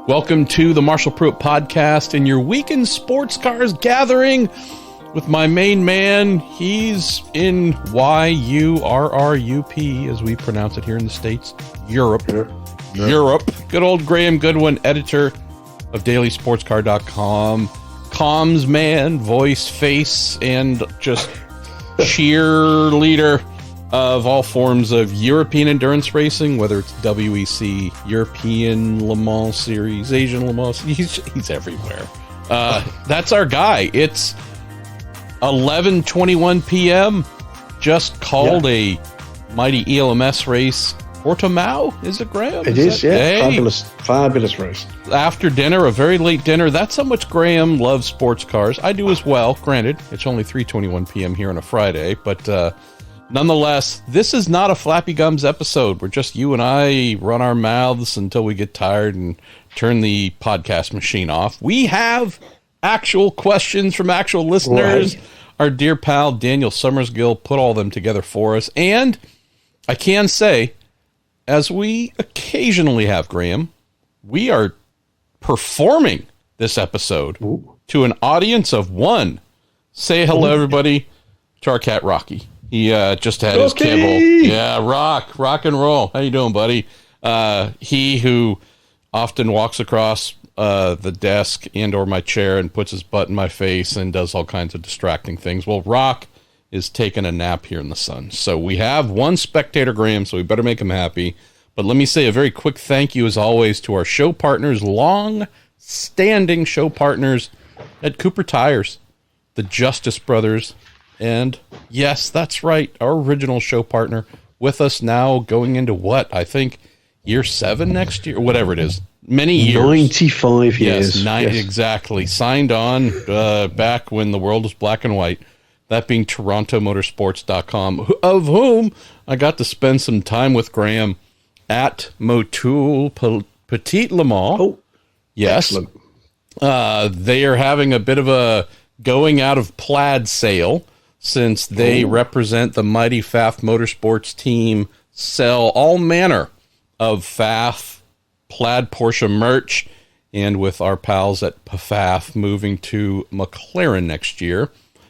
Welcome to the Marshall Pruett podcast and your weekend sports cars gathering with my main man. He's in Y-U-R-R-U-P, as we pronounce it here in the States. Europe. Europe. Good old Graham Goodwin, editor of dailysportscar.com. Comms man, voice, face, and just cheerleader of all forms of European endurance racing, whether it's WEC, European Le Mans Series, Asian Le Mans. He's everywhere. That's our guy. It's 11:21 p.m. Just called a mighty ELMS race. Portimao, is it, Graham? It is, yeah. Hey. Fabulous race. After dinner, a very late dinner. That's how much Graham loves sports cars. I do as well. Granted, it's only 3:21 p.m. here on a Friday, but nonetheless, this is not a Flappy Gums episode where just you and I run our mouths until we get tired and turn the podcast machine off. We have actual questions from actual listeners. Right. Our dear pal Daniel Summersgill put all them together for us. And I can say, as we occasionally have, Graham, we are performing this episode to an audience of one. Say hello, everybody, to our cat, Rocky. He just had his kibble. Yeah, rock and roll. How you doing, buddy? He who often walks across the desk and or my chair and puts his butt in my face and does all kinds of distracting things. Well, Rock is taking a nap here in the sun. So we have one spectator, Graham, so we better make him happy. But let me say a very quick thank you, as always, to our show partners, long-standing show partners at Cooper Tires, the Justice Brothers. And yes, that's right, our original show partner with us now going into what? I think year 7 next year, whatever it is. Many years. 95 years. Yes, exactly. Signed on back when the world was black and white. That being TorontoMotorsports.com, of whom I got to spend some time with Graham at Motul Petit Le Mans. Oh, yes. Excellent. They are having a bit of a going out of plaid sale, since they represent the mighty Pfaff Motorsports team, sell all manner of Pfaff plaid Porsche merch, and with our pals at Pfaff moving to McLaren next year.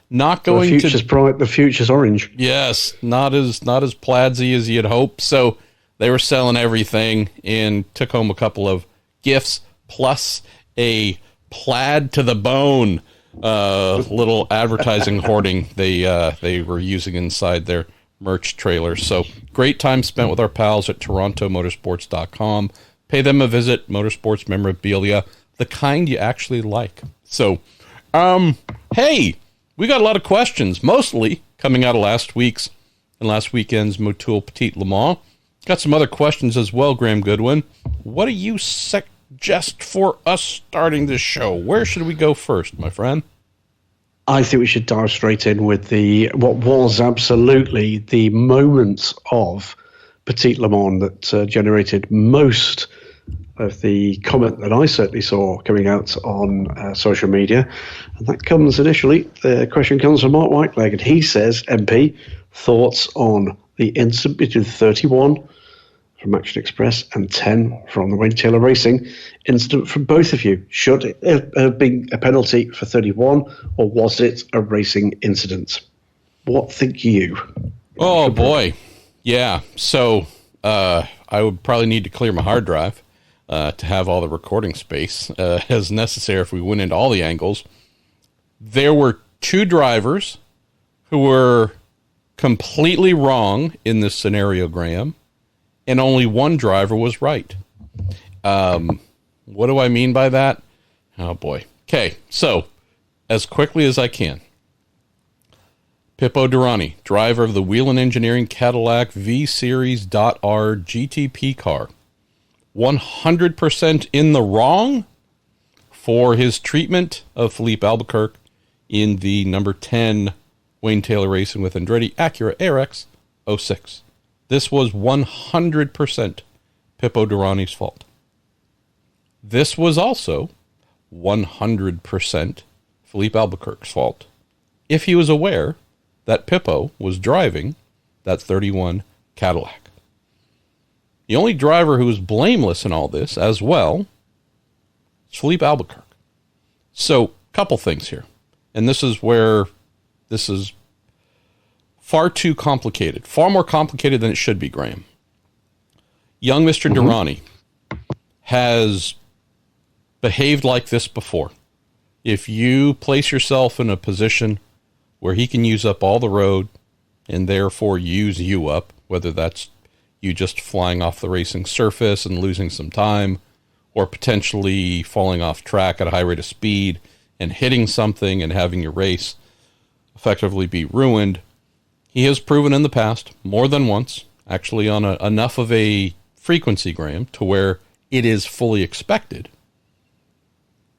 Not going the future's bright, the future's orange. Yes, not as plaidsy as you'd hope. So they were selling everything and took home a couple of gifts, plus a plaid to the bone little advertising hoarding they were using inside their merch trailer. So great time spent with our pals at TorontoMotorsports.com. Pay them a visit. Motorsports memorabilia, the kind you actually like. So, hey, we got a lot of questions, mostly coming out of last weekend's Motul Petit Le Mans. Got some other questions as well, Graham Goodwin. What do you suggest for us starting this show? Where should we go first, my friend? I think we should dive straight in with what was absolutely the moment of Petit Le Mans that generated most of the comment that I certainly saw coming out on social media. And that comes initially, the question comes from Mark Whiteleg, and he says, MP, thoughts on the incident between 31 from Action Express and 10 from the Wayne Taylor Racing incident from both of you. Should it have been a penalty for 31, or was it a racing incident? What think you? Oh, boy. Yeah. So I would probably need to clear my hard drive to have all the recording space as necessary if we went into all the angles. There were two drivers who were completely wrong in this scenario, Graham, and only one driver was right. What do I mean by that? Oh, boy. Okay, so as quickly as I can. Pippo Durrani, driver of the Whelen Engineering Cadillac V-Series.R GTP car, 100% in the wrong for his treatment of Philippe Albuquerque in the number 10 Wayne Taylor Racing with Andretti Acura ARX 06. This was 100% Pippo Durrani's fault. This was also 100% Philippe Albuquerque's fault, if he was aware that Pippo was driving that 31 Cadillac. The only driver who was blameless in all this as well It's Philippe Albuquerque. So, couple things here. And this is where this is far too complicated. Far more complicated than it should be, Graham. Young Mr. Durrani has behaved like this before. If you place yourself in a position where he can use up all the road and therefore use you up, whether that's you just flying off the racing surface and losing some time, or potentially falling off track at a high rate of speed and hitting something and having your race effectively be ruined. He has proven in the past, more than once, actually on enough of a frequency, Graham, to where it is fully expected.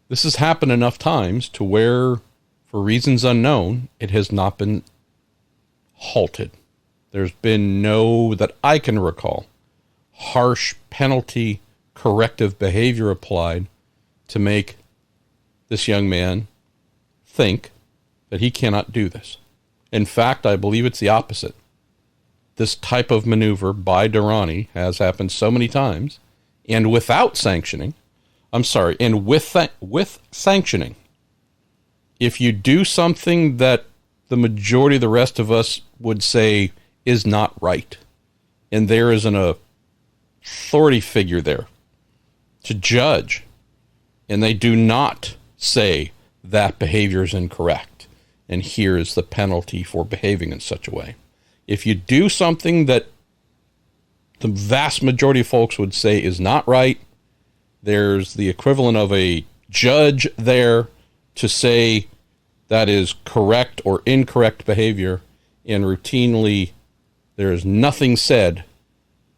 This has happened enough times to where, for reasons unknown, it has not been halted. There's been no, that I can recall, harsh penalty corrective behavior applied to make this young man think that he cannot do this. In fact, I believe it's the opposite. This type of maneuver by Durrani has happened so many times, and without sanctioning, and with sanctioning, if you do something that the majority of the rest of us would say is not right, and there is an authority figure there to judge, and they do not say that behavior is incorrect, and here is the penalty for behaving in such a way. If you do something that the vast majority of folks would say is not right, there's the equivalent of a judge there to say that is correct or incorrect behavior, and routinely there is nothing said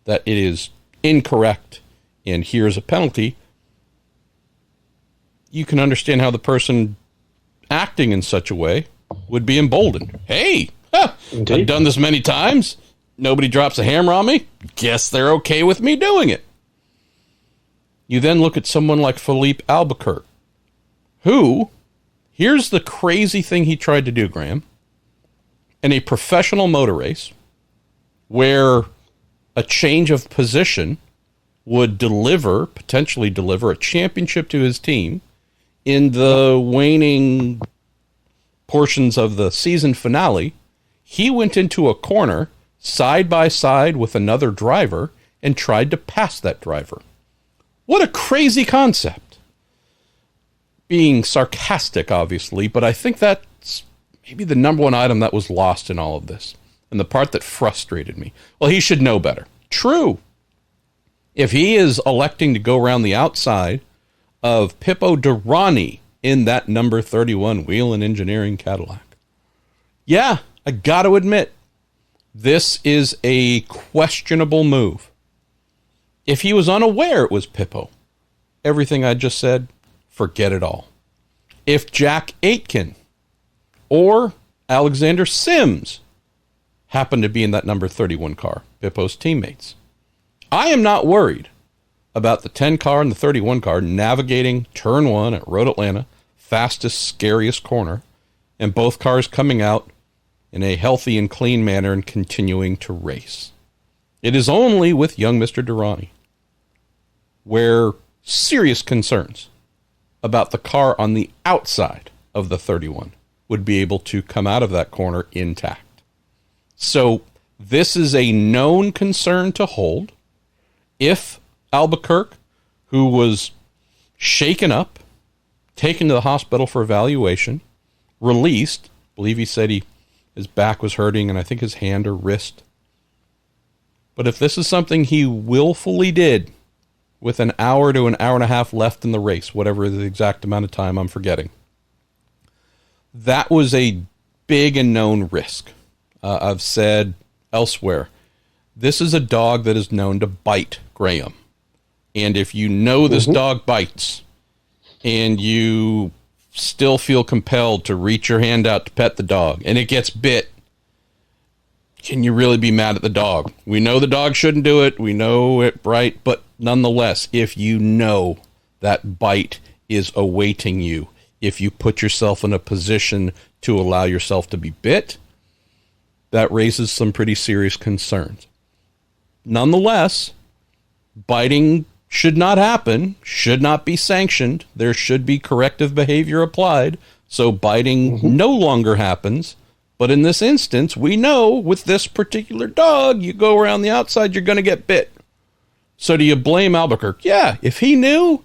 that it is incorrect and here's a penalty. You can understand how the person acting in such a way would be emboldened. Hey, I've done this many times. Nobody drops a hammer on me. Guess they're okay with me doing it. You then look at someone like Philippe Albuquerque, who, here's the crazy thing he tried to do, Graham. In a professional motor race, where a change of position would potentially deliver a championship to his team in the waning portions of the season finale, he went into a corner side by side with another driver and tried to pass that driver. What a crazy concept. Being sarcastic, obviously, but I think that's maybe the number one item that was lost in all of this, and the part that frustrated me. Well, he should know better. True. If he is electing to go around the outside of Pipo Derani in that number 31 Wheel and Engineering Cadillac, yeah, I got to admit, this is a questionable move. If he was unaware it was Pipo, everything I just said, forget it all. If Jack Aitken or Alexander Sims happened to be in that number 31 car, Pipo's teammates, I am not worried about the 10 car and the 31 car navigating turn 1 at Road Atlanta, fastest, scariest corner, and both cars coming out in a healthy and clean manner and continuing to race. It is only with young Mr. Durrani where serious concerns about the car on the outside of the 31 would be able to come out of that corner intact. So this is a known concern to hold. If Albuquerque, who was shaken up, taken to the hospital for evaluation, released, I believe he said his back was hurting and I think his hand or wrist. But if this is something he willfully did with an hour to an hour and a half left in the race, whatever the exact amount of time I'm forgetting, that was a big and known risk. I've said elsewhere, this is a dog that is known to bite, Graham. And if you know this dog bites and you still feel compelled to reach your hand out to pet the dog and it gets bit, can you really be mad at the dog? We know the dog shouldn't do it. We know it, right? But nonetheless, if you know that bite is awaiting you, if you put yourself in a position to allow yourself to be bit, that raises some pretty serious concerns. Nonetheless, biting should not happen, should not be sanctioned. There should be corrective behavior applied. So biting no longer happens. But in this instance, we know with this particular dog, you go around the outside, you're going to get bit. So do you blame Albuquerque? Yeah, if he knew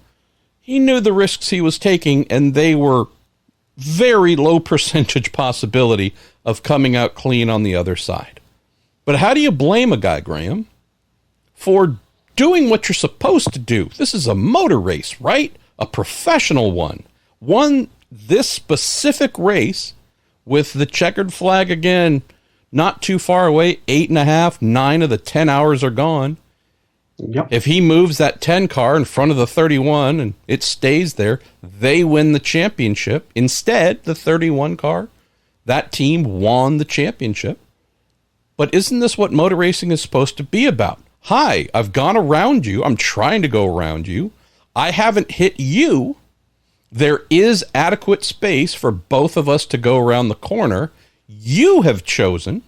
the risks he was taking, and they were very low percentage possibility of coming out clean on the other side. But how do you blame a guy, Graham, for doing what you're supposed to do? This is a motor race, right? A professional one. Won this specific race with the checkered flag again, not too far away, 8.5, 9 of the 10 hours are gone. Yep. If he moves that 10 car in front of the 31 and it stays there, they win the championship. Instead, the 31 car, that team won the championship. But isn't this what motor racing is supposed to be about? Hi, I've gone around you. I'm trying to go around you. I haven't hit you. There is adequate space for both of us to go around the corner. You have chosen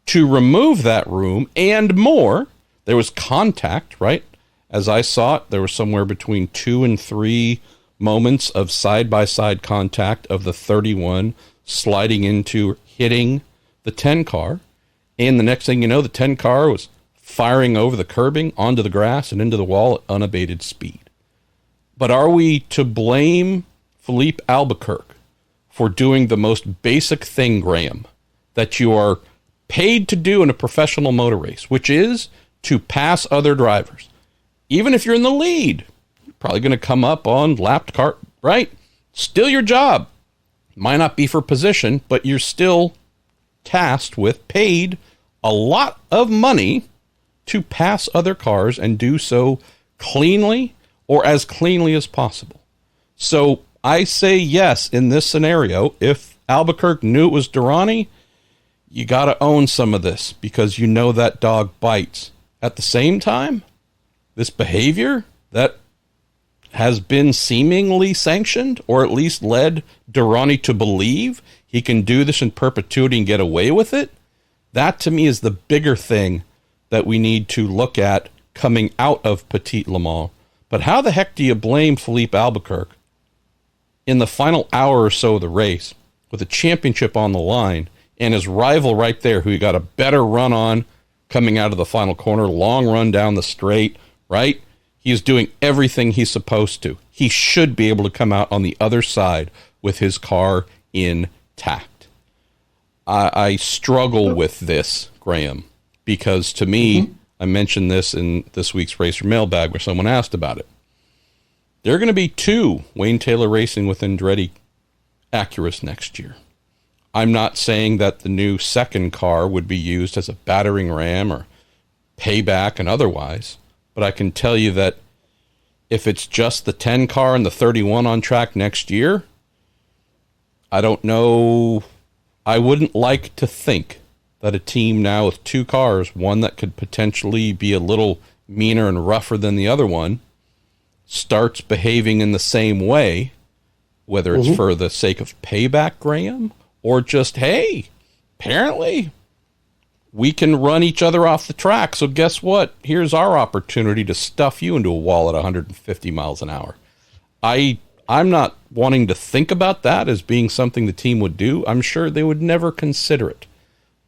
to remove that room and more. There was contact, right? As I saw it, there was somewhere between 2 and 3 moments of side-by-side contact of the 31 sliding into hitting the 10 car. And the next thing you know, the 10 car was firing over the curbing onto the grass and into the wall at unabated speed. But are we to blame Philippe Albuquerque for doing the most basic thing, Graham, that you are paid to do in a professional motor race, which is to pass other drivers? Even if you're in the lead, you're probably going to come up on lapped car, right? Still your job. Might not be for position, but you're still tasked with, paid a lot of money to pass other cars and do so cleanly or as cleanly as possible. So I say yes in this scenario. If Albuquerque knew it was Durrani, you got to own some of this because you know that dog bites. At the same time, this behavior that has been seemingly sanctioned, or at least led Durrani to believe he can do this in perpetuity and get away with it, that to me is the bigger thing that we need to look at coming out of Petit Le Mans. But how the heck do you blame Philippe Albuquerque in the final hour or so of the race with a championship on the line and his rival right there who he got a better run on coming out of the final corner, long run down the straight, right? He is doing everything he's supposed to. He should be able to come out on the other side with his car intact. I struggle with this, Graham, because to me, I mentioned this in this week's Racer Mailbag where someone asked about it. There are going to be 2 Wayne Taylor Racing with Andretti Acuras next year. I'm not saying that the new second car would be used as a battering ram or payback and otherwise, but I can tell you that if it's just the 10 car and the 31 on track next year, I don't know. I wouldn't like to think that a team now with 2 cars, one that could potentially be a little meaner and rougher than the other one, starts behaving in the same way, whether it's for the sake of payback, Graham, or just, hey, apparently we can run each other off the track. So guess what? Here's our opportunity to stuff you into a wall at 150 miles an hour. I'm not wanting to think about that as being something the team would do. I'm sure they would never consider it.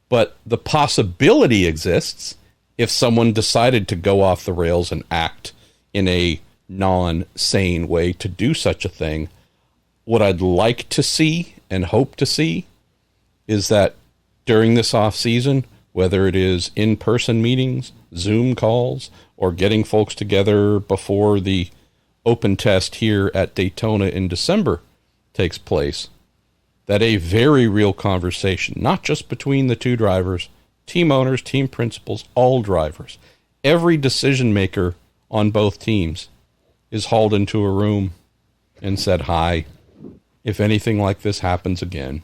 But the possibility exists if someone decided to go off the rails and act in a non-sane way to do such a thing. What I'd like to see and hope to see is that during this off season, whether it is in-person meetings, Zoom calls, or getting folks together before the open test here at Daytona in December takes place, that a very real conversation, not just between the 2 drivers, team owners, team principals, all drivers, every decision maker on both teams is hauled into a room and said, hi, if anything like this happens again,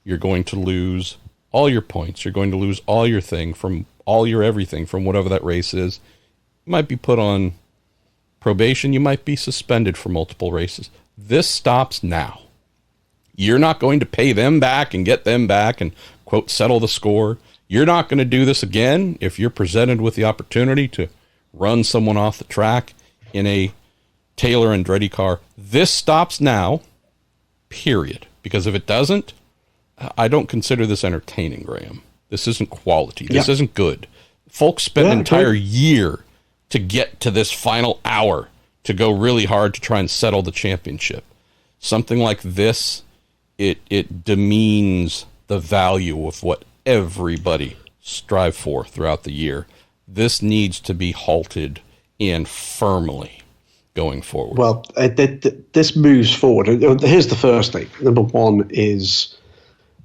you're going to lose all your points. You're going to lose all your thing from all your everything from whatever that race is. You might be put on probation. You might be suspended for multiple races. This stops now. You're not going to pay them back and get them back and, quote, settle the score. You're not going to do this again if you're presented with the opportunity to run someone off the track in a Taylor Andretti car. This stops now, period. Because if it doesn't, I don't consider this entertaining, Graham. This isn't quality. This isn't good. Folks spent an entire year to get to this final hour to go really hard to try and settle the championship. Something like this, it demeans the value of what everybody strive for throughout the year. This needs to be halted and firmly going forward. Well, this moves forward. Here's the first thing. Number one is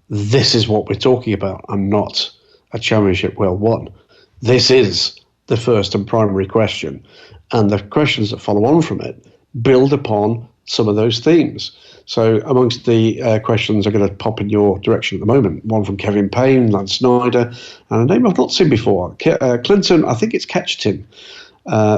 this is what we're talking about and not a championship well won. This is the first and primary question. And the questions that follow on from it build upon some of those themes. So amongst the questions are going to pop in your direction at the moment, one from Kevin Payne, Lance Snyder, and a name I've not seen before, Clinton, I think it's Ketcherton.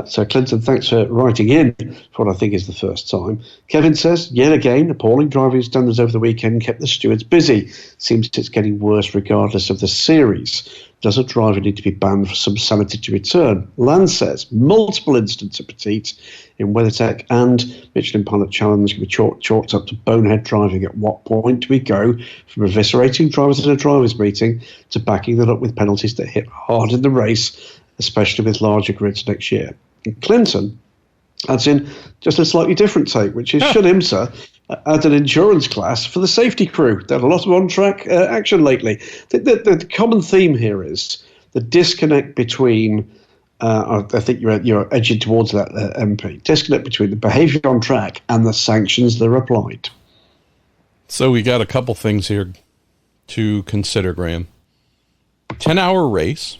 So Clinton, thanks for writing in for what I think is the first time. Kevin says, yet again, appalling driving standards over the weekend kept the stewards busy. Seems it's getting worse regardless of the series. Does a driver need to be banned for some sanity to return? Lance says, multiple incidents at Petit in WeatherTech and Michelin Pilot Challenge can be chalked up to bonehead driving. At what point do we go from eviscerating drivers at a drivers' meeting to backing them up with penalties that hit hard in the race, especially with larger grids next year? And Clinton adds in just a slightly different take, which is should IMSA add an insurance class for the safety crew? They've had a lot of on-track action lately. The common theme here is the disconnect between, I think you're edging towards that, MP, disconnect between the behaviour on track and the sanctions that are applied. So we got a couple things here to consider, Graham. 10-hour race,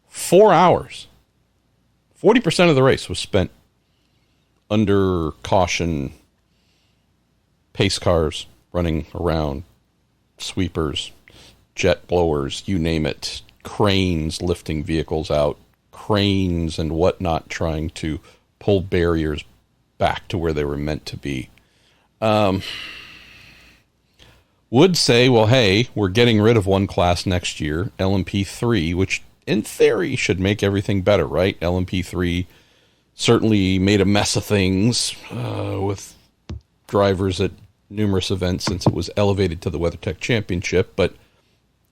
4 hours. 40% of the race was spent under caution, pace cars running around, sweepers, jet blowers, you name it, cranes lifting vehicles out, cranes and whatnot trying to pull barriers back to where they were meant to be. Would say, well, hey, we're getting rid of one class next year, LMP3, which in theory should make everything better, right? LMP3 certainly made a mess of things with drivers at numerous events since it was elevated to the WeatherTech Championship. But,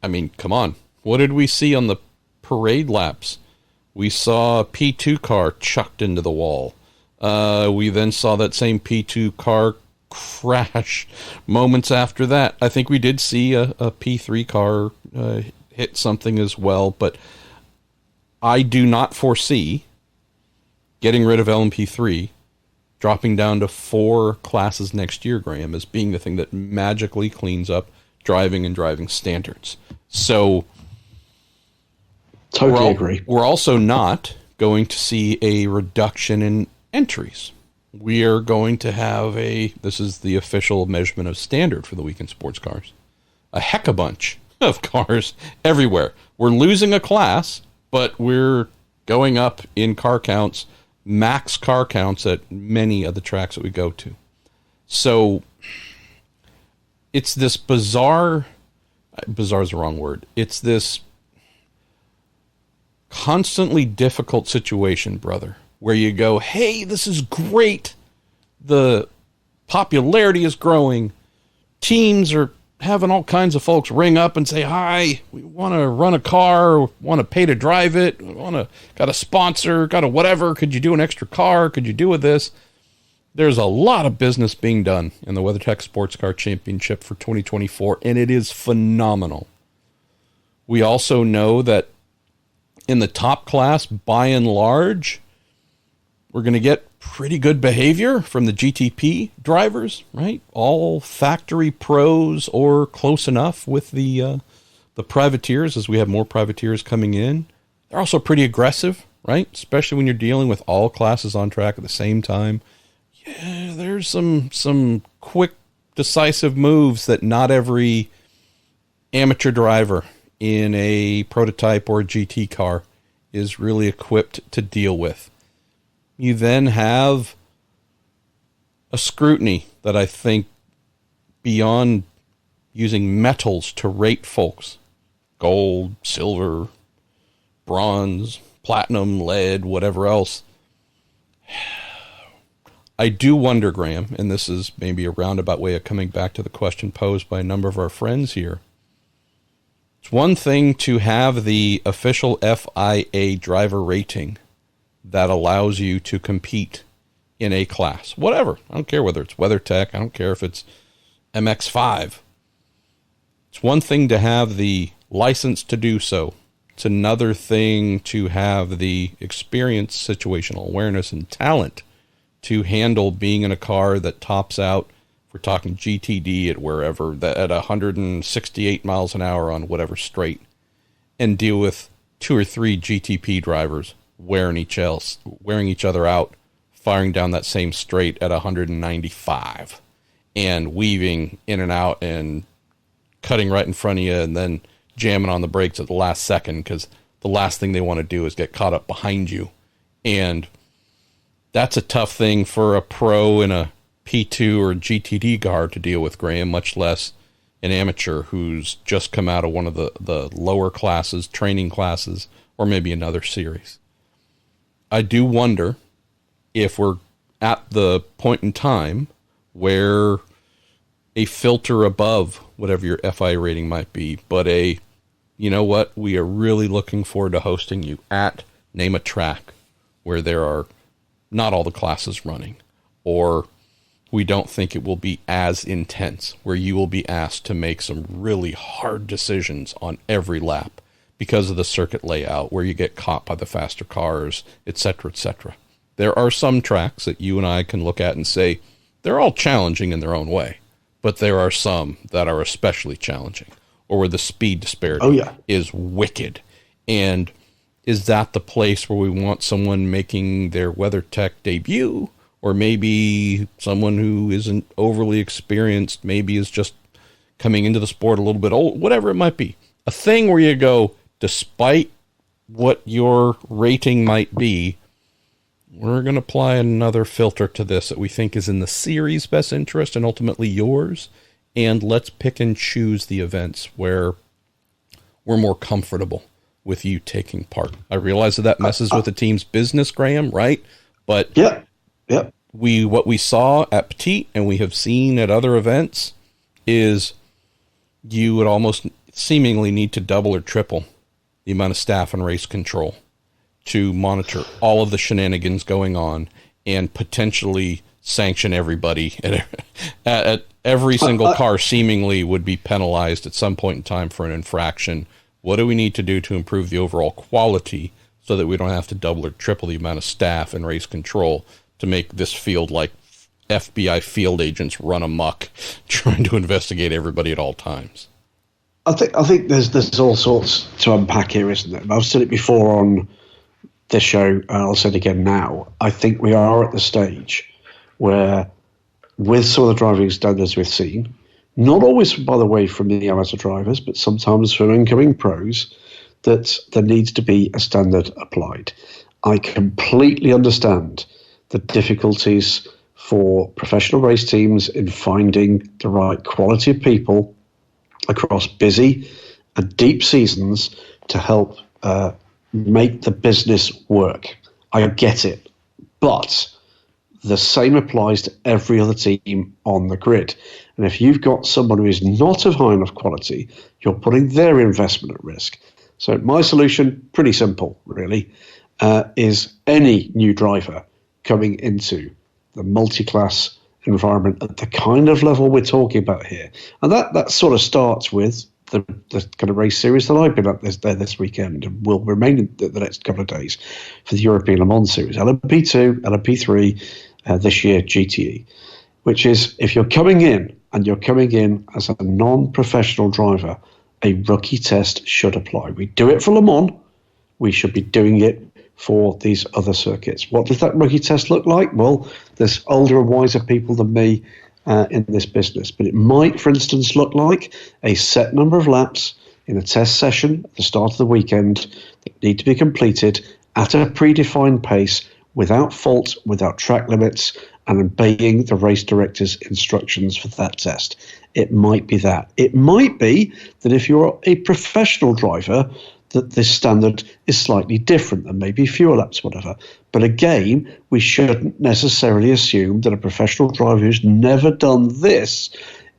I mean, come on. What did we see on the parade laps? We saw a P2 car chucked into the wall. We then saw that same P2 car crash moments after that. I think we did see a P3 car hit something as well, but I do not foresee getting rid of LMP3, dropping down to 4 classes next year, Graham, as being the thing that magically cleans up driving and driving standards. So totally agree. We're also not going to see a reduction in entries. We are going to have this is the official measurement of standard for the weekend sports cars, a heck a bunch of cars everywhere. We're losing a class, but we're going up in car counts, max car counts at many of the tracks that we go to. So it's this bizarre is the wrong word. It's this constantly difficult situation, brother, where you go, hey, this is great. The popularity is growing. Teams are having all kinds of folks ring up and say, hi, we want to run a car, want to pay to drive it, got a sponsor, got a whatever, could you do an extra car, could you do with this? There's a lot of business being done in the WeatherTech Sports Car Championship for 2024, and it is phenomenal. We also know that in the top class, by and large, we're going to get pretty good behavior from the GTP drivers, right? All factory pros or close enough with the privateers, as we have more privateers coming in. They're also pretty aggressive, right? Especially when you're dealing with all classes on track at the same time. Yeah, there's some quick, decisive moves that not every amateur driver in a prototype or a GT car is really equipped to deal with. You then have a scrutiny that I think beyond using metals to rate folks, gold, silver, bronze, platinum, lead, whatever else. I do wonder, Graham, and this is maybe a roundabout way of coming back to the question posed by a number of our friends here. It's one thing to have the official FIA driver rating that allows you to compete in a class, whatever. I don't care whether it's WeatherTech. I don't care if it's MX5. It's one thing to have the license to do so. It's another thing to have the experience, situational awareness, and talent to handle being in a car that tops out, if we're talking GTD at wherever, that at 168 miles an hour on whatever straight, and deal with 2 or 3 GTP drivers wearing each other out, firing down that same straight at 195, and weaving in and out and cutting right in front of you and then jamming on the brakes at the last second because the last thing they want to do is get caught up behind you. And that's a tough thing for a pro in a P2 or GTD car to deal with, Graham, much less an amateur who's just come out of one of the lower classes, training classes, or maybe another series. I do wonder if we're at the point in time where a filter above whatever your FI rating might be, but you know what, we are really looking forward to hosting you at, name a track where there are not all the classes running, or we don't think it will be as intense, where you will be asked to make some really hard decisions on every lap because of the circuit layout, where you get caught by the faster cars, etc., etc. There are some tracks that you and I can look at and say, they're all challenging in their own way, but there are some that are especially challenging, or where the speed disparity is wicked. And is that the place where we want someone making their WeatherTech debut, or maybe someone who isn't overly experienced, maybe is just coming into the sport a little bit old, whatever it might be? A thing where you go, despite what your rating might be, we're going to apply another filter to this that we think is in the series' best interest and ultimately yours, and let's pick and choose the events where we're more comfortable with you taking part. I realize that messes with the team's business, Graham, right? But what we saw at Petit and we have seen at other events is you would almost seemingly need to double or triple the amount of staff and race control to monitor all of the shenanigans going on and potentially sanction everybody at every single car seemingly would be penalized at some point in time for an infraction. What do we need to do to improve the overall quality so that we don't have to double or triple the amount of staff and race control to make this field like FBI field agents run amok trying to investigate everybody at all times? I think there's all sorts to unpack here, isn't there? I've said it before on this show, and I'll say it again now. I think we are at the stage where, with some of the driving standards we've seen, not always, by the way, from the amateur drivers, but sometimes from incoming pros, that there needs to be a standard applied. I completely understand the difficulties for professional race teams in finding the right quality of people across busy and deep seasons to help make the business work. I get it. But the same applies to every other team on the grid. And if you've got someone who is not of high enough quality, you're putting their investment at risk. So my solution, pretty simple, really, is any new driver coming into the multi-class environment at the kind of level we're talking about here. And that sort of starts with the kind of race series that I've been at this weekend and will remain in the next couple of days for the European Le Mans series, LMP2, LMP3, this year GTE, which is if you're coming in and you're coming in as a non-professional driver, a rookie test should apply. We do it for Le Mans. We should be doing it for these other circuits. What does that rookie test look like? Well, there's older and wiser people than me in this business, but it might, for instance, look like a set number of laps in a test session at the start of the weekend that need to be completed at a predefined pace, without fault, without track limits, and obeying the race director's instructions for that test. It might be that. It might be that if you're a professional driver, that this standard is slightly different than maybe fewer laps, whatever. But again, we shouldn't necessarily assume that a professional driver who's never done this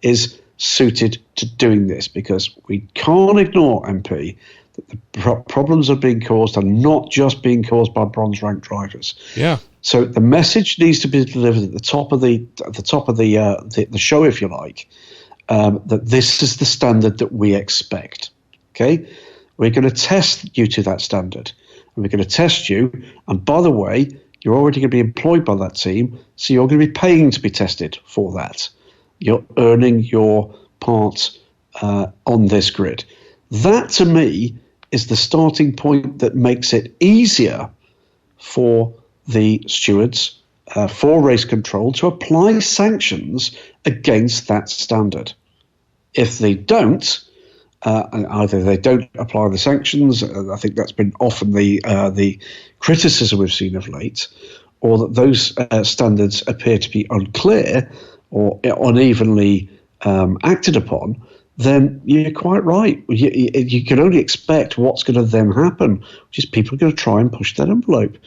is suited to doing this, because we can't ignore, MP, that the problems are being caused are not just being caused by bronze-ranked drivers. Yeah. So the message needs to be delivered at the top of the show, if you like, that this is the standard that we expect. Okay, we're going to test you to that standard, and we're going to test you. And by the way, you're already going to be employed by that team, so you're going to be paying to be tested for that. You're earning your part on this grid. That, to me, is the starting point that makes it easier for the stewards, for race control, to apply sanctions against that standard. If they don't, either they don't apply the sanctions, I think that's been often the criticism we've seen of late, or that those standards appear to be unclear or unevenly acted upon, then you're quite right. You can only expect what's going to then happen, which is people are going to try and push that envelope.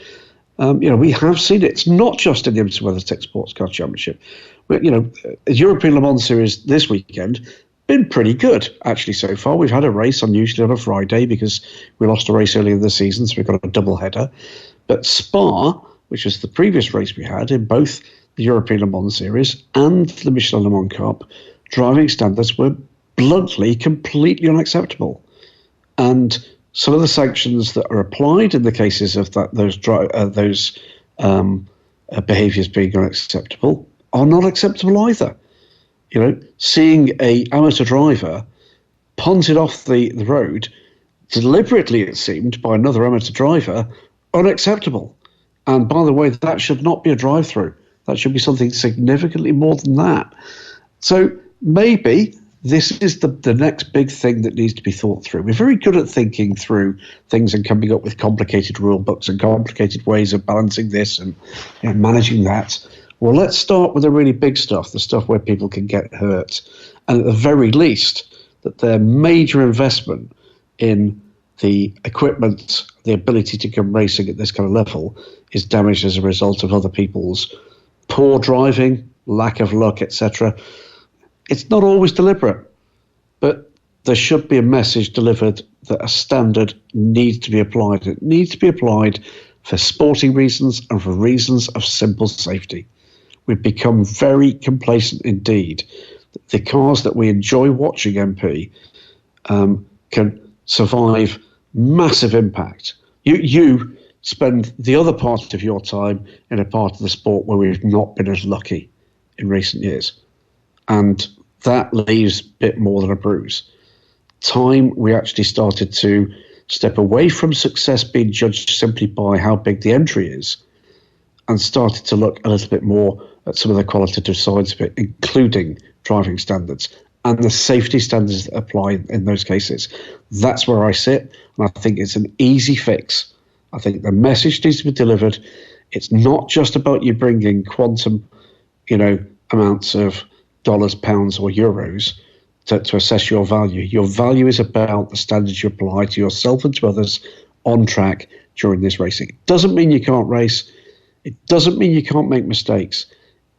We have seen it. It's not just in the IMSA WeatherTech Sports Car Championship. The European Le Mans Series this weekend been pretty good, actually, so far. We've had a race unusually on a Friday because we lost a race earlier in the season, so we've got a double header. But Spa, which was the previous race we had in both the European Le Mans Series and the Michelin Le Mans Cup, driving standards were bluntly completely unacceptable. And some of the sanctions that are applied in the cases of those behaviours being unacceptable are not acceptable either. Seeing a amateur driver punted off the road deliberately, it seemed, by another amateur driver, unacceptable. And by the way, that should not be a drive-through. That should be something significantly more than that. So maybe this is the next big thing that needs to be thought through. We're very good at thinking through things and coming up with complicated rule books and complicated ways of balancing this and managing that. Well, let's start with the really big stuff, the stuff where people can get hurt. And at the very least, that their major investment in the equipment, the ability to come racing at this kind of level, is damaged as a result of other people's poor driving, lack of luck, etc. It's not always deliberate, but there should be a message delivered that a standard needs to be applied. It needs to be applied for sporting reasons and for reasons of simple safety. We've become very complacent indeed. The cars that we enjoy watching, MP, can survive massive impact. You spend the other part of your time in a part of the sport where we've not been as lucky in recent years. And that leaves a bit more than a bruise. Time we actually started to step away from success being judged simply by how big the entry is and started to look a little bit more at some of the qualitative sides of it, including driving standards and the safety standards that apply in those cases. That's where I sit, and I think it's an easy fix. I think the message needs to be delivered. It's not just about you bringing quantum, amounts of dollars, pounds, or euros to assess your value. Your value is about the standards you apply to yourself and to others on track during this racing. It doesn't mean you can't race. It doesn't mean you can't make mistakes.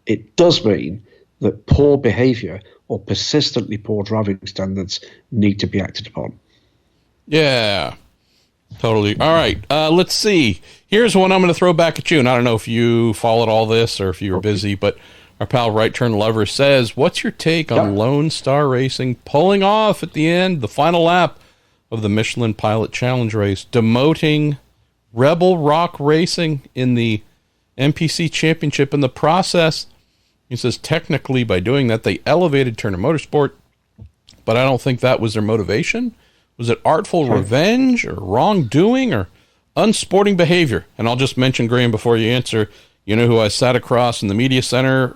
It does mean that poor behaviour or persistently poor driving standards need to be acted upon. Yeah, totally. All right, let's see. Here's one I'm going to throw back at you, and I don't know if you followed all this or if you were busy, but our pal Right Turn Lover says, what's your take on Lone Star Racing pulling off at the end, the final lap of the Michelin Pilot Challenge race, demoting Rebel Rock Racing in the NPC Championship in the process? He says, technically, by doing that, they elevated Turner Motorsport, but I don't think that was their motivation. Was it artful revenge or wrongdoing or unsporting behavior? And I'll just mention, Graham, before you answer, you know who I sat across from in the media center?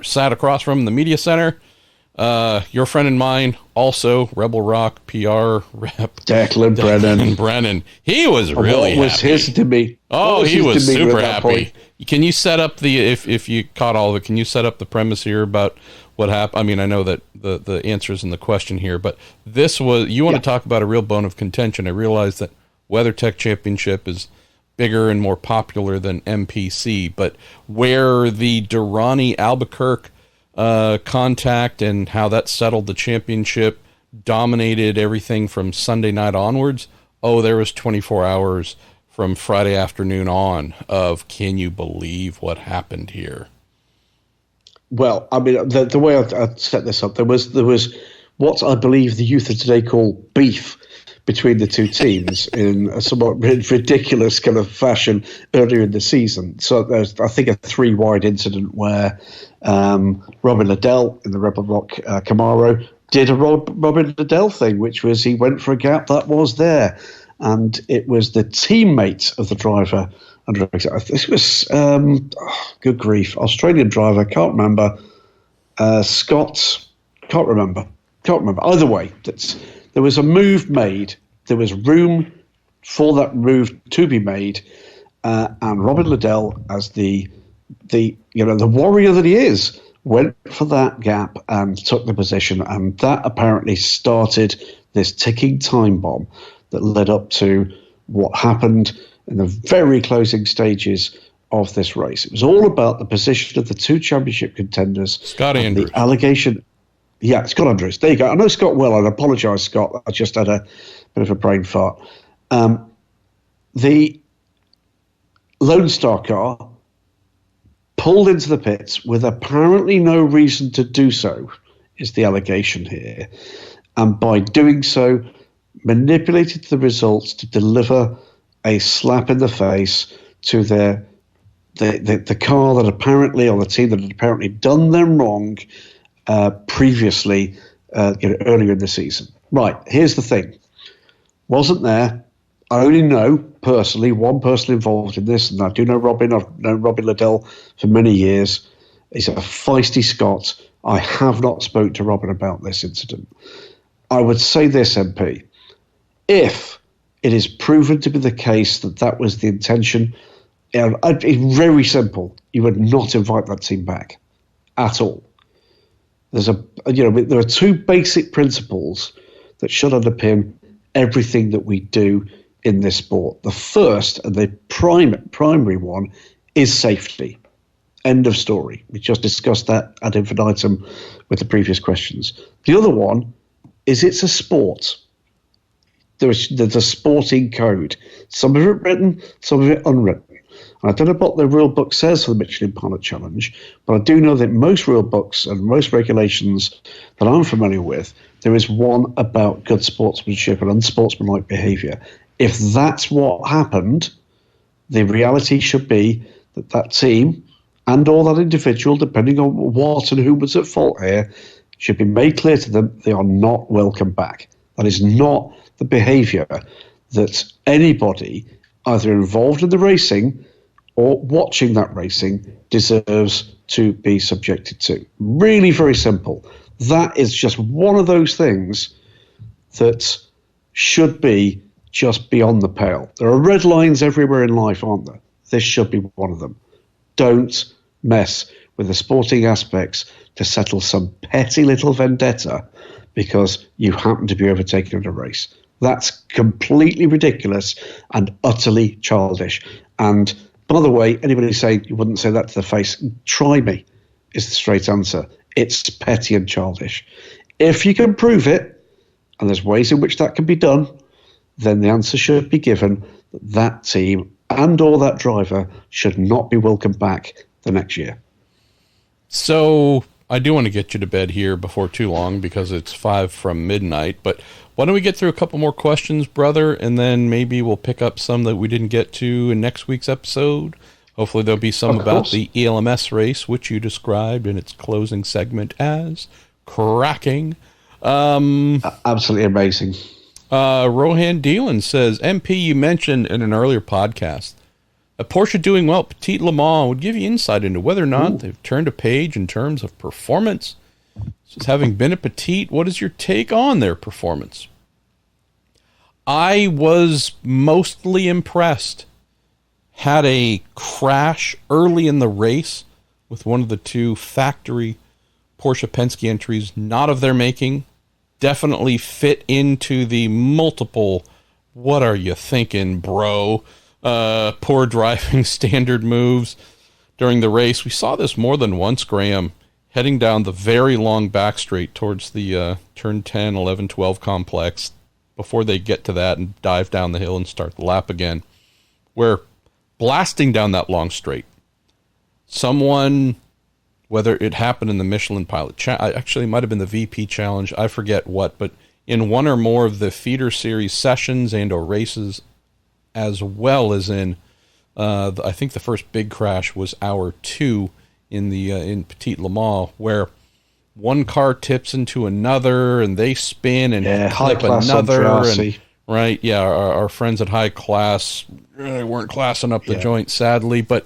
Your friend and mine, also Rebel Rock PR rep. Declan Brennan. He was really happy. What was his to me? Oh, he was super happy. Can you set up if you caught all of it, can you set up the premise here about what happened? I mean, I know that the answer is in the question here, but this was, you want to talk about a real bone of contention. I realized that WeatherTech Championship is bigger and more popular than MPC, but where the Durrani Albuquerque contact and how that settled the championship dominated everything from Sunday night onwards. Oh, there was 24 hours from Friday afternoon on of, can you believe what happened here? Well, I mean, the way I'd set this up, there was what I believe the youth of today call beef between the two teams in a somewhat ridiculous kind of fashion earlier in the season. So there's, I think, a 3-wide incident where Robin Liddell in the Rebel Rock Camaro did a Robin Liddell thing, which was he went for a gap that was there. And it was the teammate of the driver. This was, good grief, Australian driver, can't remember. Scott, can't remember. Either way, there was a move made. There was room for that move to be made. And Robin Liddell, as the warrior that he is, went for that gap and took the position. And that apparently started this ticking time bomb that led up to what happened in the very closing stages of this race. It was all about the position of the two championship contenders. Scott Andrews. The allegation. Yeah, Scott Andrews. There you go. I know Scott well. I apologise, Scott. I just had a bit of a brain fart. The Lone Star car pulled into the pits with apparently no reason to do so, is the allegation here. And by doing so, manipulated the results to deliver a slap in the face to the car that apparently, or the team that had apparently done them wrong previously, earlier in the season. Right, here's the thing. Wasn't there. I only know personally one person involved in this, and I do know Robin. I've known Robin Liddell for many years. He's a feisty Scot. I have not spoke to Robin about this incident. I would say this, MP. If it is proven to be the case that that was the intention, it's very simple. You would not invite that team back at all. There are two basic principles that should underpin everything that we do in this sport. The first and the primary one is safety. End of story. We just discussed that ad infinitum with the previous questions. The other one is it's a sport. There's a sporting code. Some of it written, some of it unwritten. And I don't know what the rule book says for the Michelin Pilot Challenge, but I do know that most rule books and most regulations that I'm familiar with, there is one about good sportsmanship and unsportsmanlike behaviour. If that's what happened, the reality should be that that team and or that individual, depending on what and who was at fault here, should be made clear to them they are not welcome back. That is not the behaviour that anybody either involved in the racing or watching that racing deserves to be subjected to. Really very simple. That is just one of those things that should be just beyond the pale. There are red lines everywhere in life, aren't there? This should be one of them. Don't mess with the sporting aspects to settle some petty little vendetta because you happen to be overtaken in a race. That's completely ridiculous and utterly childish. And by the way, anybody saying you wouldn't say that to the face, try me, is the straight answer. It's petty and childish. If you can prove it, and there's ways in which that can be done, then the answer should be given that that team and or that driver should not be welcomed back the next year. So I do want to get you to bed here before too long because it's 5 from midnight, but why don't we get through a couple more questions, brother, and then maybe we'll pick up some that we didn't get to in next week's episode. Hopefully there'll be some about the ELMS race, which you described in its closing segment as cracking. Absolutely amazing. Rohan Dealan says, MP, you mentioned in an earlier podcast, a Porsche doing well at Petit Le Mans would give you insight into whether or not they've turned a page in terms of performance. Says, having been at Petit, what is your take on their performance? I was mostly impressed. Had a crash early in the race with one of the two factory Porsche Penske entries, not of their making. Definitely fit into the multiple what are you thinking, bro? Poor driving, standard moves during the race. We saw this more than once, Graham, heading down the very long back straight towards the turn 10, 11, 12 complex before they get to that and dive down the hill and start the lap again. Where blasting down that long straight, someone, whether it happened in the Michelin Pilot, actually it might have been the VP Challenge, I forget what, but in one or more of the feeder series sessions and or races, as well as in, I think the first big crash was hour 2 in Petit Le Mans, where one car tips into another and they spin and clip another. And, right, yeah, our friends at High Class really weren't classing up the joint, sadly, but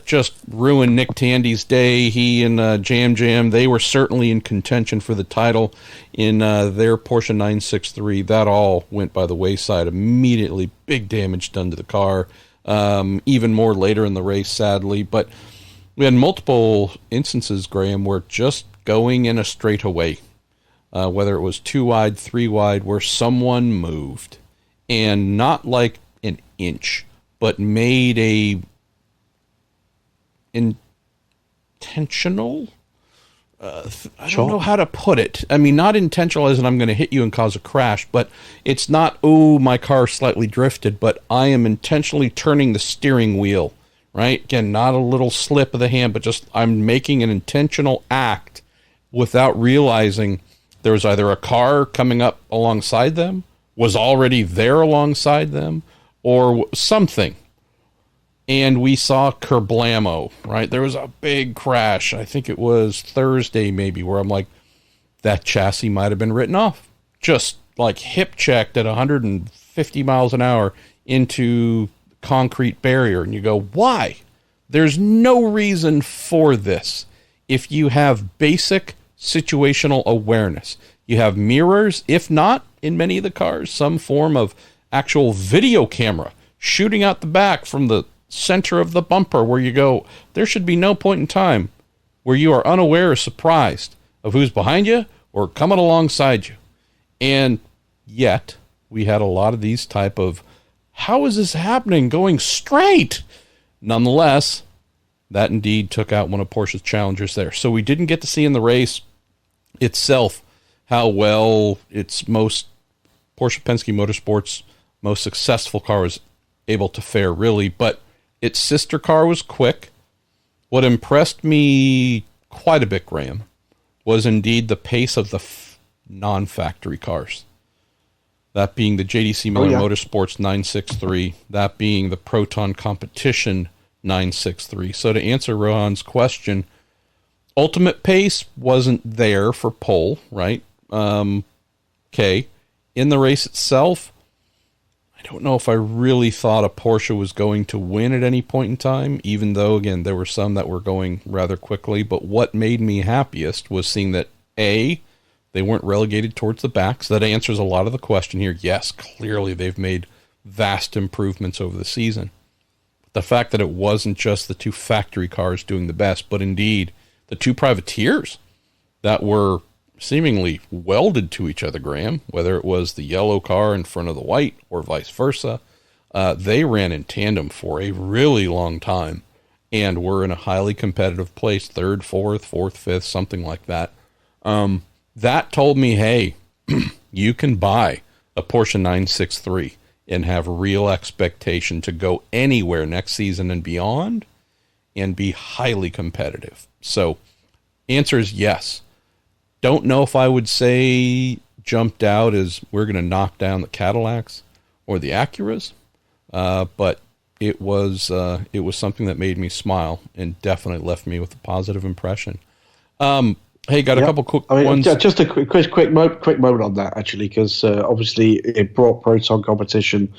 just ruined Nick Tandy's day. He and Jam, they were certainly in contention for the title in their Porsche 963. That all went by the wayside immediately. Big damage done to the car. Even more later in the race, sadly. But we had multiple instances, Graham, where just going in a straightaway, whether it was 2 wide, 3 wide, where someone moved, and not like an inch, but made a intentional, I don't know how to put it. I mean, not intentional as in I'm going to hit you and cause a crash, but it's not, oh, my car slightly drifted, but I am intentionally turning the steering wheel, right? Again, not a little slip of the hand, but just I'm making an intentional act without realizing there was either a car coming up alongside them, was already there alongside them, or something. And we saw kerblamo, right? There was a big crash. I think it was Thursday maybe, where I'm like, that chassis might have been written off. Just like hip checked at 150 miles an hour into concrete barrier. And you go, why? There's no reason for this. If you have basic situational awareness, you have mirrors, if not in many of the cars, some form of actual video camera shooting out the back from the center of the bumper, where you go, there should be no point in time where you are unaware or surprised of who's behind you or coming alongside you. And yet we had a lot of these type of, how is this happening, going straight? Nonetheless, that indeed took out one of Porsche's challengers there. So we didn't get to see in the race itself how well its most Porsche Penske Motorsports most successful car was able to fare, really, but its sister car was quick. What impressed me quite a bit, Graham, was indeed the pace of the non-factory cars. That being the JDC Miller Motorsports 963, that being the Proton Competition 963. So to answer Rohan's question, ultimate pace wasn't there for pole, right? Okay. In the race itself, I don't know if I really thought a Porsche was going to win at any point in time, even though, again, there were some that were going rather quickly. But what made me happiest was seeing that, A, they weren't relegated towards the back. So that answers a lot of the question here. Yes, clearly they've made vast improvements over the season. But the fact that it wasn't just the 2 factory cars doing the best, but indeed the 2 privateers that were seemingly welded to each other, Graham, whether it was the yellow car in front of the white or vice versa, they ran in tandem for a really long time and were in a highly competitive place, 3rd, 4th, 4th, 5th, something like that. That told me, hey, you can buy a Porsche 963 and have real expectation to go anywhere next season and beyond and be highly competitive. So answer is yes. Don't know if I would say jumped out as we're going to knock down the Cadillacs or the Acuras, but it was something that made me smile and definitely left me with a positive impression. Hey, got a couple quick ones. Just a quick moment on that, actually, because obviously it brought Proton Competition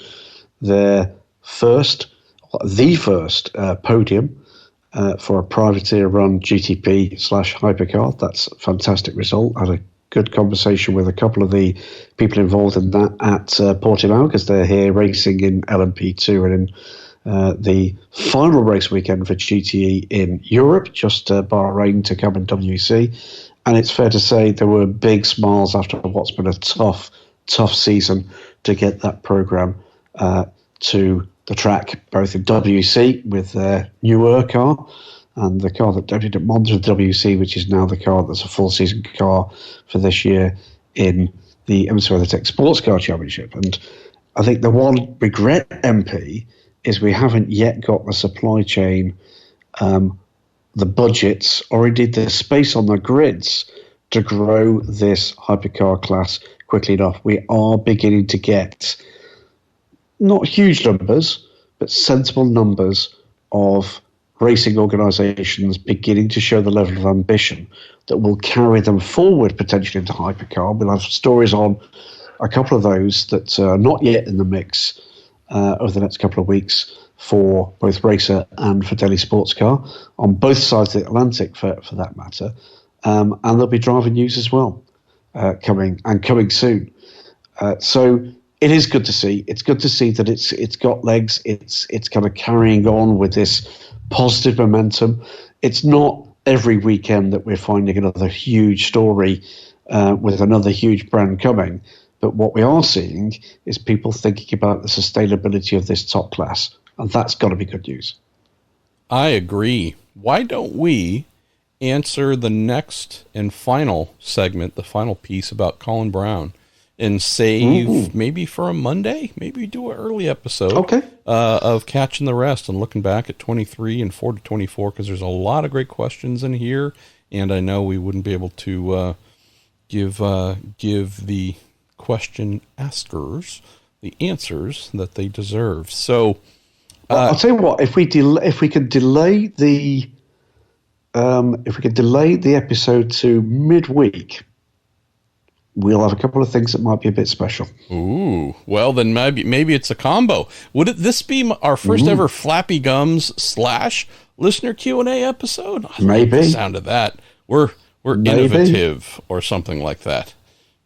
the first podium for a privateer-run GTP/hypercar. That's a fantastic result. I had a good conversation with a couple of the people involved in that at Portimao, because they're here racing in LMP2 and in the final race weekend for GTE in Europe, just Bahrain to come in WEC. And it's fair to say there were big smiles after what's been a tough tough season to get that program to the track, both in WC with their newer car and the car that debuted at Monza WC, which is now the car that's a full season car for this year in the WeatherTech Sports Car Championship. And I think the one regret, MP, is we haven't yet got the supply chain, the budgets, or indeed the space on the grids to grow this hypercar class quickly enough. We are beginning to get not huge numbers, but sensible numbers of racing organisations beginning to show the level of ambition that will carry them forward potentially into hypercar. We'll have stories on a couple of those that are not yet in the mix over the next couple of weeks for both Racer and for Daily Sports Car, on both sides of the Atlantic for that matter. And there'll be driver news as well coming soon. So it is good to see. It's good to see that it's got legs. It's kind of carrying on with this positive momentum. It's not every weekend that we're finding another huge story with another huge brand coming. But what we are seeing is people thinking about the sustainability of this top class. And that's got to be good news. I agree. Why don't we answer the next and final segment, the final piece about Colin Brown, and save maybe for a Monday, maybe do an early episode of Catching the Rest and looking back at 23 and forward to 24, because there's a lot of great questions in here, and I know we wouldn't be able to give the question askers the answers that they deserve. So I'll tell you what, if we could delay the episode to midweek, we'll have a couple of things that might be a bit special. Ooh, well then maybe it's a combo. Would this be our first ever Flappy Gums / listener Q&A episode? I maybe. Like the sound of that. We're innovative or something like that.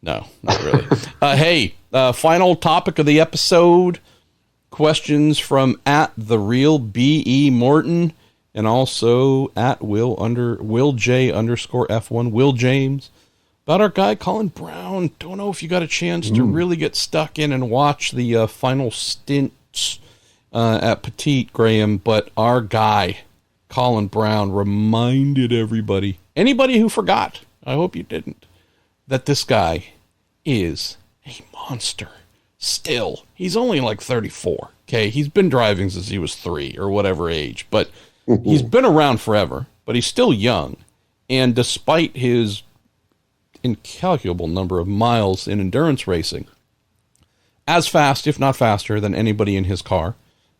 No, not really. Hey, final topic of the episode. Questions from at the real B.E. Morton and also at Will J _ F1 Will James. About our guy, Colin Brown. Don't know if you got a chance to really get stuck in and watch the final stints at Petit, Graham, but our guy, Colin Brown, reminded everybody, anybody who forgot, I hope you didn't, that this guy is a monster. Still, he's only like 34, okay? He's been driving since he was 3 or whatever age, but he's been around forever, but he's still young. And despite his incalculable number of miles in endurance racing, as fast, if not faster, than anybody in his car,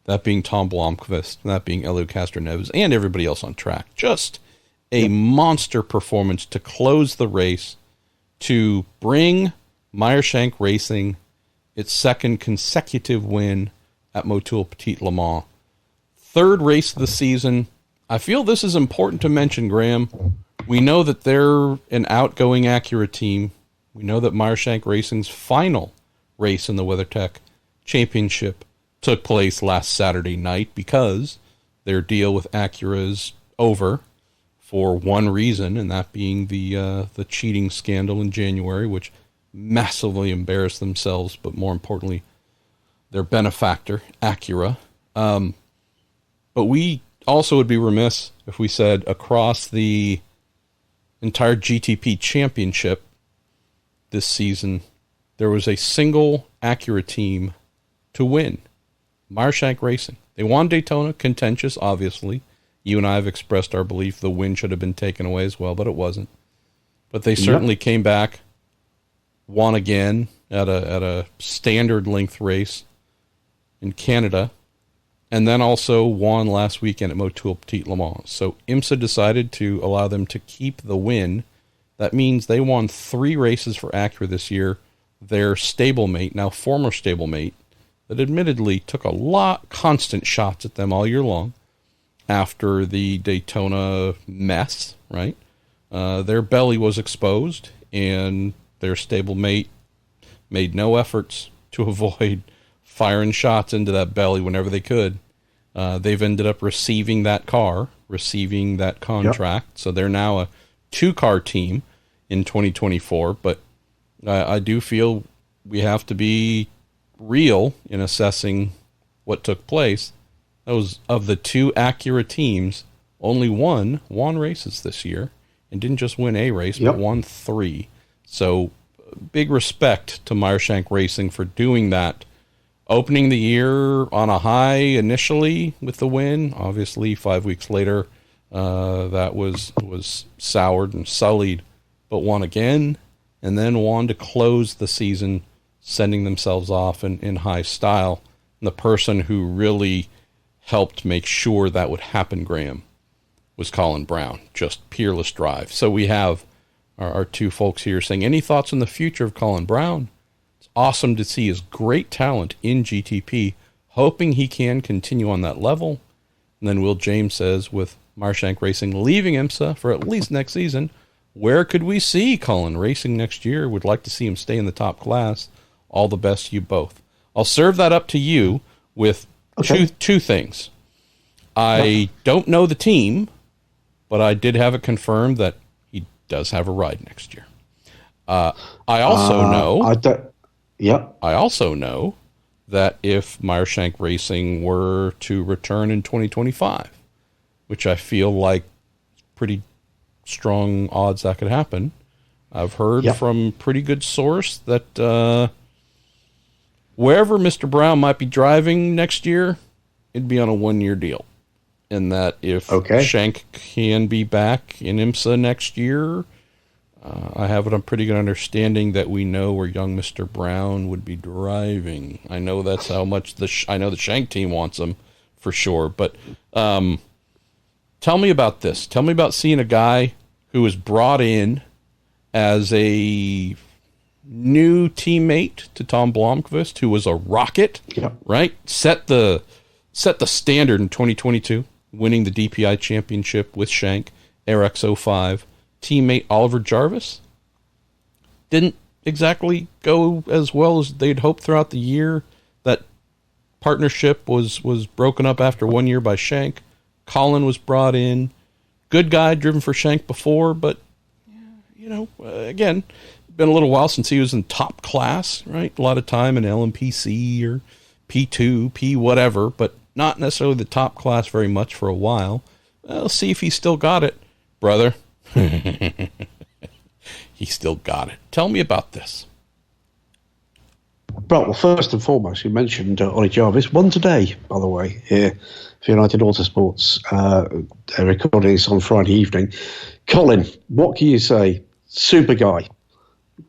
that being Tom Blomqvist, that being Elio Castroneves, and everybody else on track. Just a monster performance to close the race, to bring Meyershank Racing its second consecutive win at Motul Petit Le Mans. Third race of the season. I feel this is important to mention, Graham. We know that they're an outgoing Acura team. We know that Meyershank Racing's final race in the WeatherTech Championship took place last Saturday night because their deal with Acura is over for one reason, and that being the cheating scandal in January, which massively embarrassed themselves, but more importantly, their benefactor, Acura. But we also would be remiss if we said across the entire GTP championship this season, there was a single Acura team to win, Meyershank Racing. They won Daytona, contentious, obviously. You and I have expressed our belief the win should have been taken away as well, but it wasn't. But they certainly came back, won again at a standard length race in Canada, and then also won last weekend at Motul Petit Le Mans. So IMSA decided to allow them to keep the win. That means they won 3 races for Acura this year. Their stablemate, now former stablemate, that admittedly took a lot constant shots at them all year long after the Daytona mess, right? Their belly was exposed, and their stablemate made no efforts to avoid firing shots into that belly whenever they could. They've ended up receiving that car, receiving that contract. So they're now a 2-car team in 2024. But I do feel we have to be real in assessing what took place. That was, of the two Acura teams, only one won races this year, and didn't just win a race, but won 3. So big respect to Meyershank Racing for doing that, opening the year on a high initially with the win. Obviously, 5 weeks later, that was soured and sullied, but won again, and then won to close the season, sending themselves off in high style. And the person who really helped make sure that would happen, Graham, was Colin Brown. Just peerless drive. So we have our two folks here saying, any thoughts on the future of Colin Brown? It's awesome to see his great talent in GTP, hoping he can continue on that level. And then Will James says, with Meyershank Racing leaving IMSA for at least next season, where could we see Colin racing next year? Would like to see him stay in the top class. All the best to you both. I'll serve that up to you with two things. I don't know the team, but I did have it confirmed that he does have a ride next year. I also know that if Meyershank Racing were to return in 2025, which I feel like pretty strong odds that could happen, I've heard from pretty good source that wherever Mr. Brown might be driving next year, it'd be on a 1-year deal. And that if Shank can be back in IMSA next year, I have a pretty good understanding that we know where young Mr. Brown would be driving. I know that's how much I know the Shank team wants him for sure. But tell me about this. Tell me about seeing a guy who was brought in as a new teammate to Tom Blomqvist, who was a rocket, right? Set the standard in 2022, winning the DPI championship with Shank, RX05. Teammate Oliver Jarvis didn't exactly go as well as they'd hoped throughout the year. That partnership was broken up after 1 year by Shank. Colin was brought in. Good guy, driven for Shank before, but, again, been a little while since he was in top class, right? A lot of time in LMPC or P2, P whatever, but not necessarily the top class very much for a while. We'll see if he still got it, brother. He still got it. Tell me about this. Well, first and foremost, you mentioned Ollie Jarvis. Won today, by the way, here for United Autosports. They're recording this on Friday evening. Colin, what can you say? Super guy.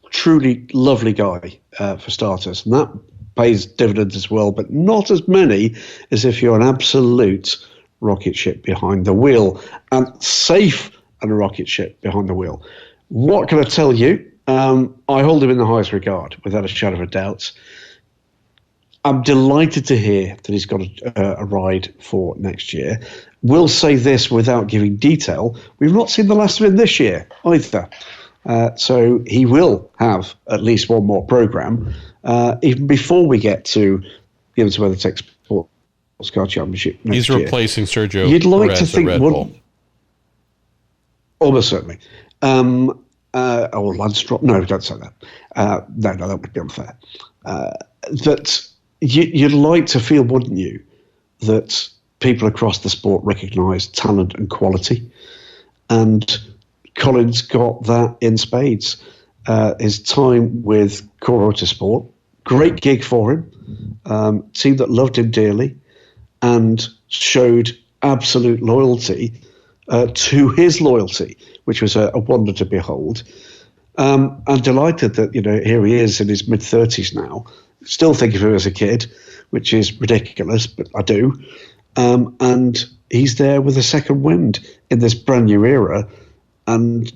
Truly lovely guy, for starters. And that pays dividends as well, but not as many as if you're an absolute rocket ship behind the wheel, and safe and a rocket ship behind the wheel. What can I tell you? I hold him in the highest regard, without a shadow of a doubt. I'm delighted to hear that he's got a ride for next year. Will say this without giving detail. We've not seen the last of him this year either. So he will have at least one more program, even before we get to the IMSA WeatherTech Sports Car Championship next year. He's replacing Sergio You'd like Perez to think at Red Bull. Almost certainly. Or Landstrop. No, don't say that. No, that would be unfair. That you'd like to feel, wouldn't you, that people across the sport recognise talent and quality. And Colin's got that in spades. His time with Core Autosport, great gig for him. Team that loved him dearly and showed absolute loyalty to his loyalty, which was a wonder to behold. I'm delighted that, here he is in his mid-30s now. Still think of him as a kid, which is ridiculous, but I do. And he's there with a second wind in this brand new era. And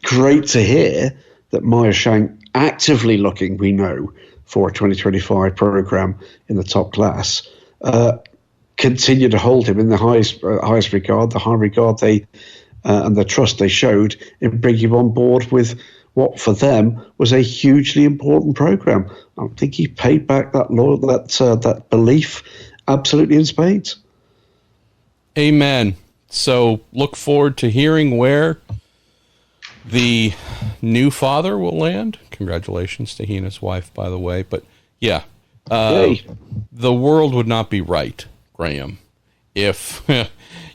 great to hear that Meyershank actively looking, we know, for a 2025 program in the top class, continue to hold him in the highest regard, the high regard they and the trust they showed in bringing him on board with what for them was a hugely important program. I think he paid back that belief absolutely in spades. Amen. So look forward to hearing where The new father will land. Congratulations to he and his wife, by the way. But yeah, the world would not be right, Graham, if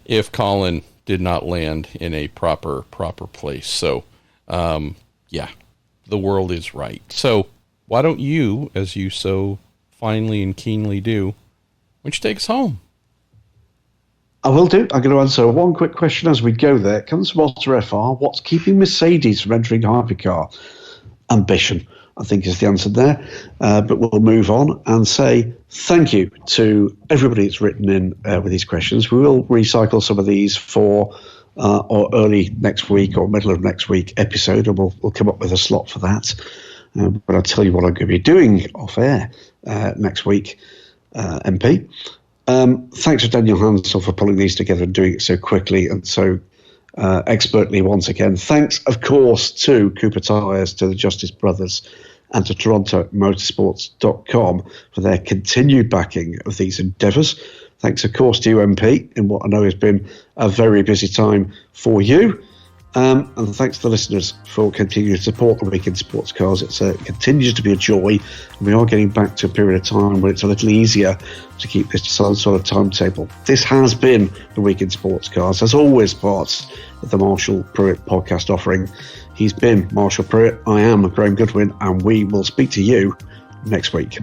if Colin did not land in a proper place. So, yeah, the world is right. So why don't you, as you so finely and keenly do, why don't you take us home? I will do. I'm going to answer one quick question as we go there. Comes from Otter FR. What's keeping Mercedes from entering hypercar? Ambition, I think, is the answer there. But we'll move on and say thank you to everybody that's written in with these questions. We will recycle some of these for or early next week or middle of next week episode, and we'll come up with a slot for that. But I'll tell you what I'm going to be doing off air next week, MP. Thanks to Daniel Hansel for pulling these together and doing it so quickly and so expertly once again. Thanks, of course, to Cooper Tyres, to the Justice Brothers, and to TorontoMotorsports.com for their continued backing of these endeavours. Thanks, of course, to you, MP, in what I know has been a very busy time for you. And thanks to the listeners for continuing to support the Week in Sports Cars. It continues to be a joy. We are getting back to a period of time where it's a little easier to keep this sort of timetable. This has been the Week in Sports Cars, as always part of the Marshall Pruett podcast offering. He's been Marshall Pruett. I am Graham Goodwin, and we will speak to you next week.